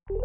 Hi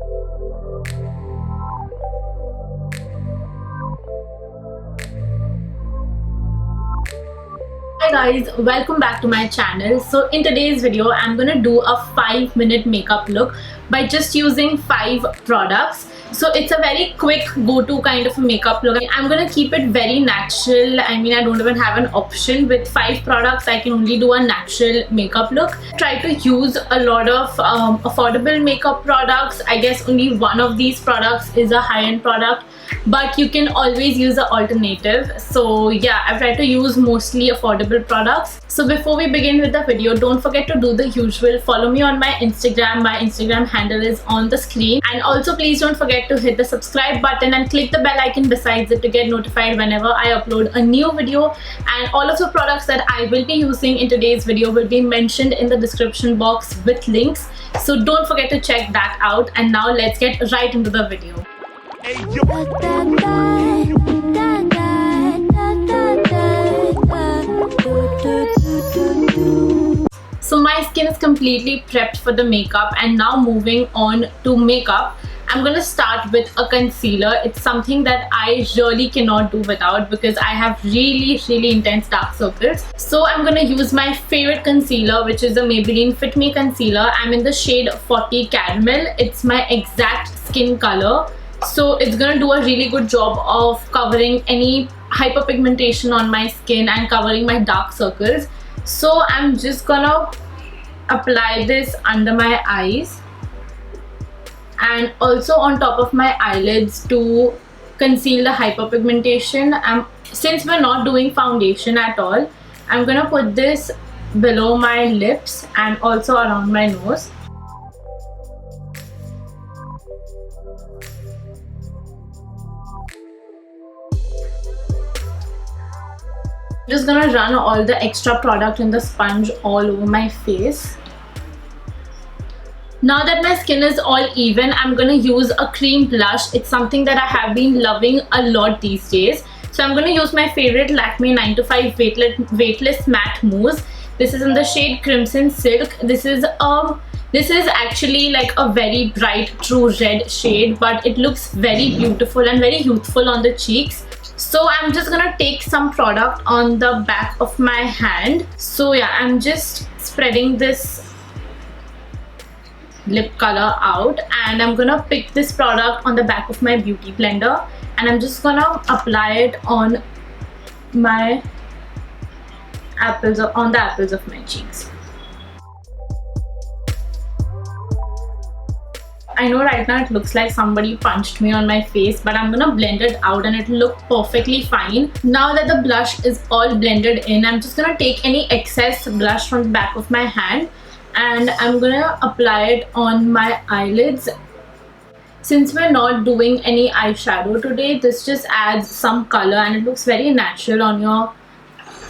guys, welcome back to my channel. So in today's video I'm gonna do a 5-minute makeup look by just using 5 products. So it's a very quick go-to kind of a makeup look. I'm gonna keep it very natural. I mean, I don't even have an option. With 5 products I can only do a natural makeup look. Try to use a lot of affordable makeup products. I guess only one of these products is a high-end product, but you can always use an alternative. So yeah, I've tried to use mostly affordable products. So before we begin with the video, don't forget to do the usual. Follow me on my Instagram. My Instagram handle is on the screen, and also please don't forget to hit the subscribe button and click the bell icon besides it to get notified whenever I upload a new video. And all of the products that I will be using in today's video will be mentioned in the description box with links, so don't forget to check that out. And now let's get right into the video. So my skin is completely prepped for the makeup, and now moving on to makeup, I'm gonna start with a concealer. It's something that I really cannot do without because I have really intense dark circles. So I'm gonna use my favorite concealer, which is the Maybelline Fit Me concealer. I'm in the shade 40 Caramel. It's my exact skin color. So it's gonna do a really good job of covering any hyperpigmentation on my skin and covering my dark circles. So I'm just gonna apply this under my eyes and also on top of my eyelids to conceal the hyperpigmentation. Since we're not doing foundation at all, I'm gonna put this below my lips and also around my nose. Just gonna run all the extra product in the sponge all over my face. Now that my skin is all even, I'm gonna use a cream blush. It's something that I have been loving a lot these days. So I'm gonna use my favorite Lakme 9 to 5 Weightless Matte Mousse. This is in the shade Crimson Silk. This is actually like a very bright true red shade, but it looks very beautiful and very youthful on the cheeks. So I'm just gonna take some product on the back of my hand. So yeah, I'm just spreading this lip color out, and I'm gonna pick this product on the back of my beauty blender, and I'm just gonna apply it on my apples, on the apples of my cheeks. I know right now it looks like somebody punched me on my face, but I'm gonna blend it out and it'll look perfectly fine. Now that the blush is all blended in, I'm just gonna take any excess blush from the back of my hand and I'm gonna apply it on my eyelids. Since we're not doing any eyeshadow today, this just adds some color and it looks very natural on your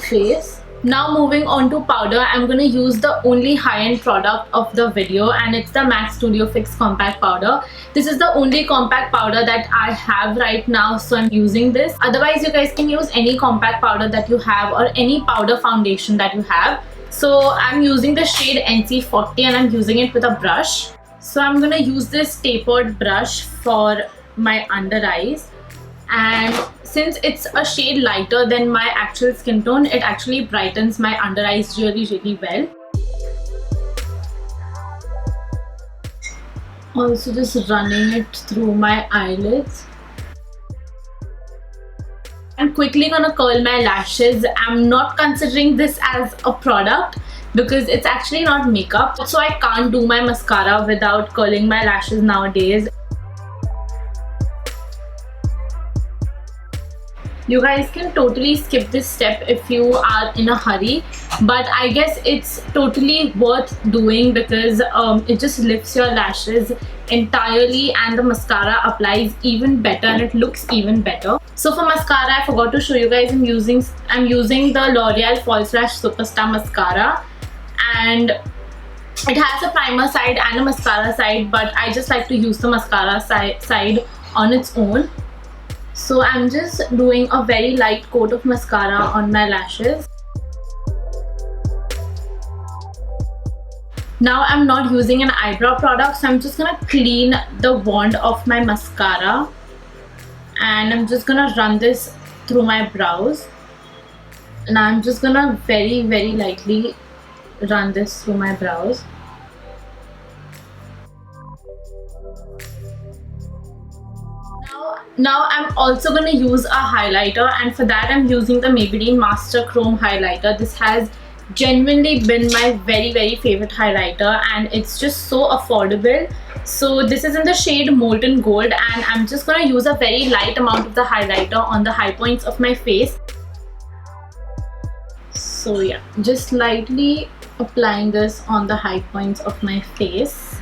face. Now moving on to powder, I'm gonna use the only high-end product of the video, and it's the MAC Studio Fix Compact Powder. This is the only compact powder that I have right now, so I'm using this. Otherwise, you guys can use any compact powder that you have or any powder foundation that you have. So I'm using the shade NC40 and I'm using it with a brush. So I'm gonna use this tapered brush for my under eyes, and since it's a shade lighter than my actual skin tone, it actually brightens my under eyes really well. Also just running it through my eyelids. I'm quickly gonna curl my lashes. I'm not considering this as a product because it's actually not makeup, so I can't do my mascara without curling my lashes nowadays. You guys can totally skip this step if you are in a hurry, but I guess it's totally worth doing because it just lifts your lashes entirely and the mascara applies even better and it looks even better. So for mascara, I forgot to show you guys, I'm using the L'Oreal False Lash Superstar Mascara, and it has a primer side and a mascara side, but I just like to use the mascara side on its own. So I'm just doing a very light coat of mascara on my lashes. Now I'm not using an eyebrow product, so I'm just gonna clean the wand of my mascara and I'm just gonna run this through my brows. And I'm just gonna very lightly run this through my brows. Now I'm also going to use a highlighter, and for that I'm using the Maybelline Master Chrome highlighter. This has genuinely been my very favorite highlighter and it's just so affordable. So this is in the shade Molten Gold and I'm just going to use a very light amount of the highlighter on the high points of my face. So yeah, just lightly applying this on the high points of my face.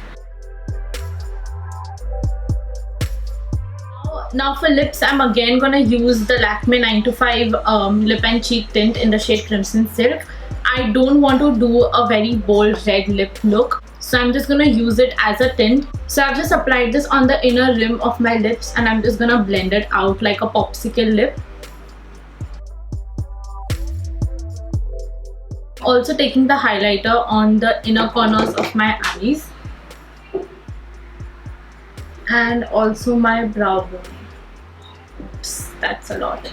Now for lips, I'm again gonna use the Lakme 925 lip and cheek tint in the shade Crimson Silk. I don't want to do a very bold red lip look, so I'm just gonna use it as a tint. So I've just applied this on the inner rim of my lips and I'm just gonna blend it out like a popsicle lip. Also taking the highlighter on the inner corners of my eyes and also my brow bone. Oops, that's a lot.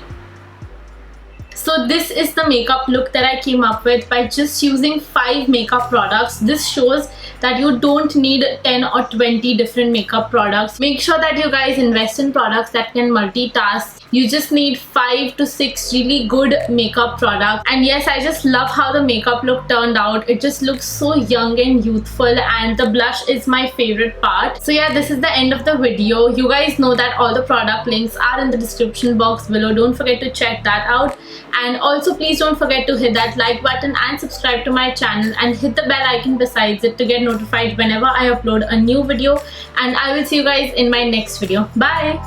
So this is the makeup look that I came up with by just using 5 makeup products. This shows that you don't need 10 or 20 different makeup products. Make sure that you guys invest in products that can multitask. You just need 5 to 6 really good makeup products. And yes, I just love how the makeup look turned out. It just looks so young and youthful, and the blush is my favorite part. So yeah, this is the end of the video. You guys know that all the product links are in the description box below. Don't forget to check that out. And also please don't forget to hit that like button and subscribe to my channel and hit the bell icon besides it to get notified whenever I upload a new video. And I will see you guys in my next video. Bye!